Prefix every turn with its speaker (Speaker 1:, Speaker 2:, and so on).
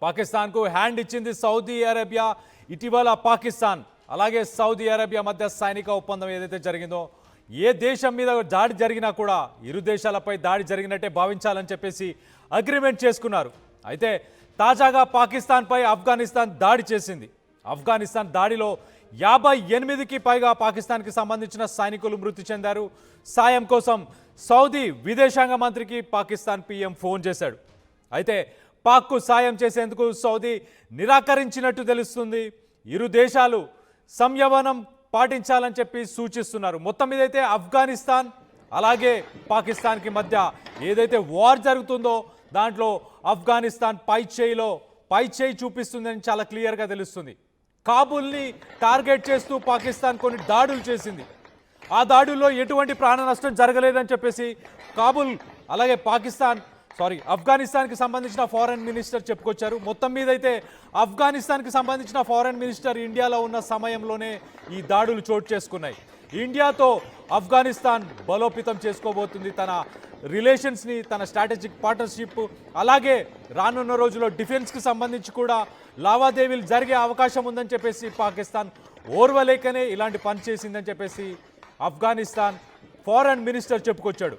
Speaker 1: పాకిస్తాన్కు హ్యాండ్ ఇచ్చింది Saudi Arabia. ఇటీవల పాకిస్తాన్ అలాగే సౌదీ అరేబియా మధ్య సైనిక ఒప్పందం ఏదైతే జరిగిందో, ఏ దేశం మీద దాడి జరిగినా కూడా ఇరు దేశాలపై దాడి జరిగినట్టే భావించాలని చెప్పేసి అగ్రిమెంట్ చేసుకున్నారు. అయితే తాజాగా పాకిస్తాన్పై ఆఫ్ఘనిస్తాన్ దాడి చేసింది. ఆఫ్ఘనిస్తాన్ దాడిలో 58కి పైగా పాకిస్తాన్కి సంబంధించిన సైనికులు మృతి చెందారు. సాయం కోసం సౌదీ విదేశాంగ మంత్రికి పాకిస్తాన్ పీఎం ఫోన్ చేశాడు. అయితే పాక్కు సాయం చేసేందుకు సౌదీ నిరాకరించినట్టు తెలుస్తుంది. ఇరు దేశాలు సంయమనం పాటించాలని చెప్పి సూచిస్తున్నారు. మొత్తం మీదైతే ఆఫ్ఘనిస్తాన్ అలాగే పాకిస్తాన్కి మధ్య ఏదైతే వార్ జరుగుతుందో దాంట్లో ఆఫ్ఘనిస్తాన్ పై చేయి చూపిస్తుందని చాలా క్లియర్గా తెలుస్తుంది. కాబూల్ని టార్గెట్ చేస్తూ పాకిస్తాన్ కొన్ని దాడులు చేసింది. ఆ దాడుల్లో ఎటువంటి ప్రాణ నష్టం జరగలేదని చెప్పేసి కాబూల్ అలాగే ఆఫ్ఘనిస్తాన్కి సంబంధించిన ఫారెన్ మినిస్టర్ చెప్పుకొచ్చారు. మొత్తం మీద అయితే ఆఫ్ఘనిస్తాన్కి సంబంధించిన ఫారెన్ మినిస్టర్ ఇండియాలో ఉన్న సమయంలోనే ఈ దాడులు చోటు చేసుకున్నాయి. ఇండియాతో ఆఫ్ఘనిస్తాన్ బలోపేతం చేసుకోబోతుంది తన రిలేషన్స్ని, తన స్ట్రాటజిక్ పార్ట్నర్షిప్. అలాగే రానున్న రోజుల్లో డిఫెన్స్కి సంబంధించి కూడా లావాదేవీలు జరిగే అవకాశం ఉందని చెప్పేసి పాకిస్తాన్ ఓర్వలేకనే ఇలాంటి పని చేసిందని చెప్పేసి ఆఫ్ఘనిస్తాన్ ఫారెన్ మినిస్టర్ చెప్పుకొచ్చాడు.